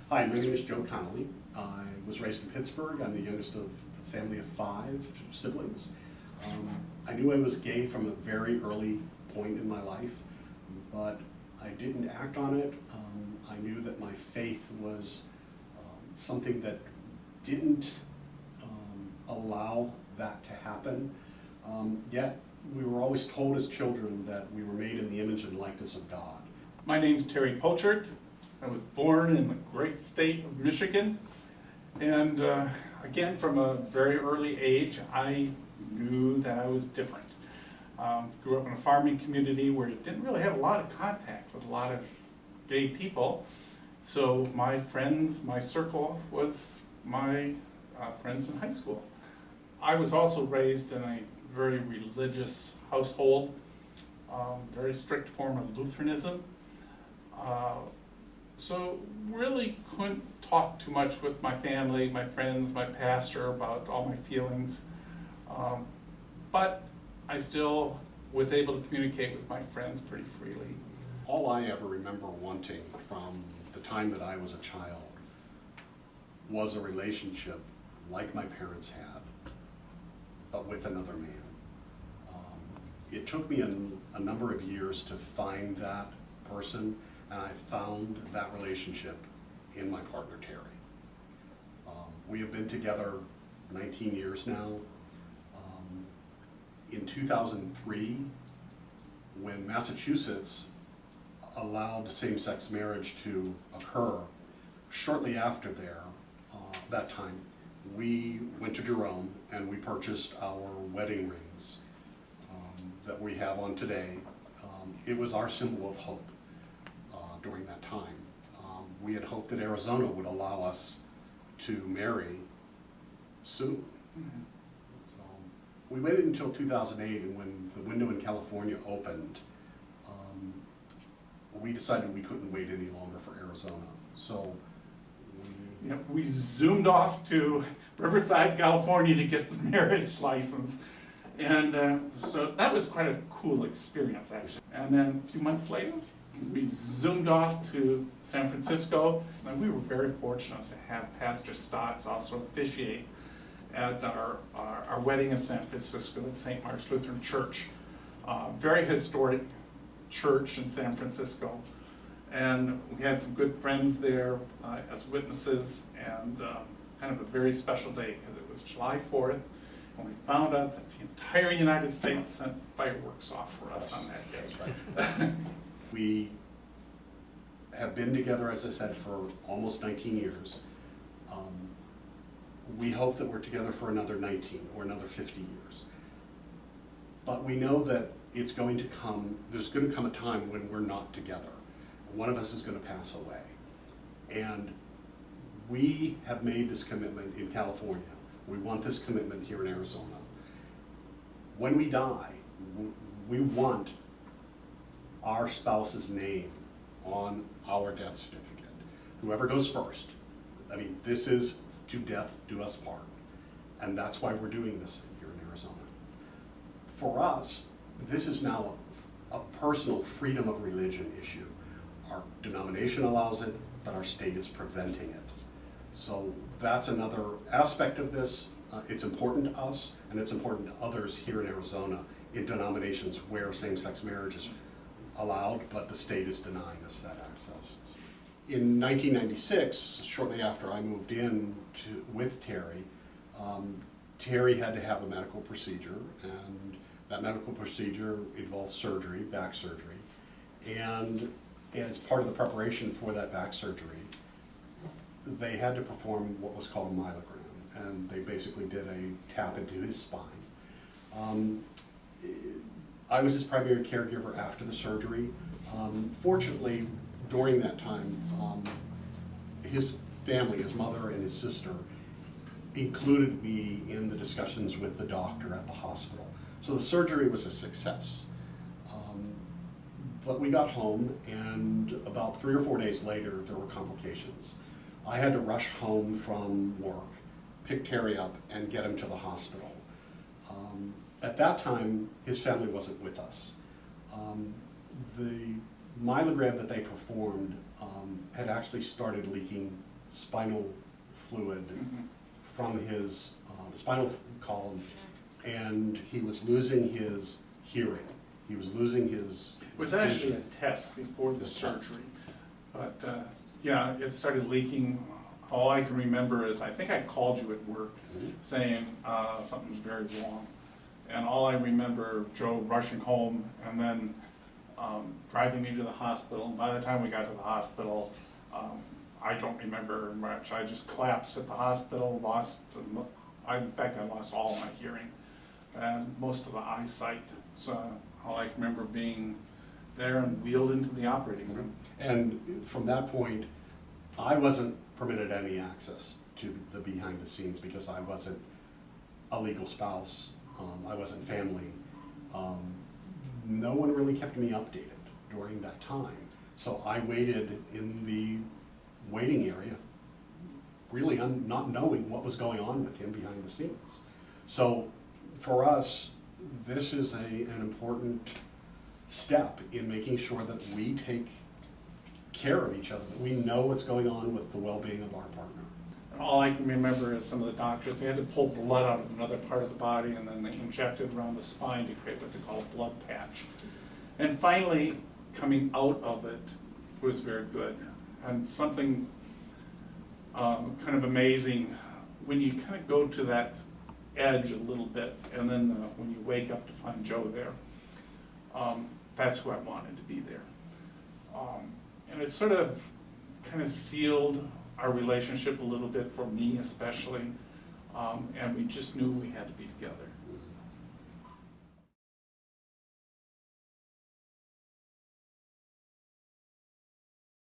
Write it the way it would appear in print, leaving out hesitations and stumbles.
Hi, my name is Joe Connolly. I was raised in Pittsburgh. I'm the youngest of a family of 5 siblings. I knew I was gay from a very early point in my life, but I didn't act on it. I knew that my faith was something that didn't allow that to happen. Yet we were always told as children that we were made in the image and likeness of God. My name's Terry Pochert. I was born in the great state of Michigan, and again, from a very early age, I knew that I was different. Grew up in a farming community where it didn't really have a lot of contact with a lot of gay people, so my friends, my circle was my friends in high school. I was also raised in a very religious household, very strict form of Lutheranism. So really couldn't talk too much with my family, my friends, my pastor about all my feelings. But I still was able to communicate with my friends pretty freely. All I ever remember wanting from the time that I was a child was a relationship like my parents had, but with another man. It took me a number of years to find that person, and I found that relationship in my partner, Terry. We have been together 19 years now. In 2003, when Massachusetts allowed same-sex marriage to occur, shortly after that time, we went to Jerome and we purchased our wedding rings that we have on today. It was our symbol of hope during that time. We had hoped that Arizona would allow us to marry soon. Mm-hmm. So we waited until 2008, and when the window in California opened, we decided we couldn't wait any longer for Arizona. So We zoomed off to Riverside, California to get the marriage license. And so that was quite a cool experience, actually. And then a few months later, we zoomed off to San Francisco. And we were very fortunate to have Pastor Stotts also officiate at our wedding in San Francisco at St. Mark's Lutheran Church. Very historic church in San Francisco. And we had some good friends there as witnesses, and kind of a very special day because it was July 4th, and we found out that the entire United States sent fireworks off for us on that day. That's right. We have been together, as I said, for almost 19 years. We hope that we're together for another 19 or another 50 years. But we know that it's going to come, there's going to come a time when we're not together. One of us is going to pass away. And we have made this commitment in California. We want this commitment here in Arizona. When we die, we want our spouse's name on our death certificate. Whoever goes first. I mean, this is to death do us part. And that's why we're doing this here in Arizona. For us, this is now a personal freedom of religion issue. Our denomination allows it, but our state is preventing it. So that's another aspect of this. It's important to us, and it's important to others here in Arizona in denominations where same-sex marriage is allowed, but the state is denying us that access. In 1996, shortly after I moved in with Terry, Terry had to have a medical procedure, and that medical procedure involves surgery, back surgery, and as part of the preparation for that back surgery, they had to perform what was called a myelogram, and they basically did a tap into his spine. I was his primary caregiver after the surgery. Fortunately, during that time, his family, his mother and his sister, included me in the discussions with the doctor at the hospital. So the surgery was a success. But we got home, and about 3 or 4 days later, there were complications. I had to rush home from work, pick Terry up, and get him to the hospital. At that time, his family wasn't with us. The myelogram that they performed had actually started leaking spinal fluid Mhm. from his spinal column, and he was losing his hearing. He was losing his. It was actually a test before the surgery, but yeah, it started leaking. All I can remember is I think I called you at work saying something's very wrong. And all I remember, Joe rushing home and then driving me to the hospital. And by the time we got to the hospital, I don't remember much. I just collapsed at the hospital, in fact, I lost all my hearing and most of the eyesight. So all I can remember being there and wheeled into the operating room. And from that point, I wasn't permitted any access to the behind the scenes because I wasn't a legal spouse, I wasn't family. No one really kept me updated during that time. So I waited in the waiting area, really not knowing what was going on with him behind the scenes. So for us, this is an important step in making sure that we take care of each other, that we know what's going on with the well-being of our partner. And all I can remember is some of the doctors, they had to pull blood out of another part of the body and then they injected around the spine to create what they call a blood patch. And finally, coming out of it was very good. And something kind of amazing, when you kind of go to that edge a little bit, and then when you wake up to find Joe there, that's who I wanted to be there. And it sort of kind of sealed our relationship a little bit, for me especially, and we just knew we had to be together.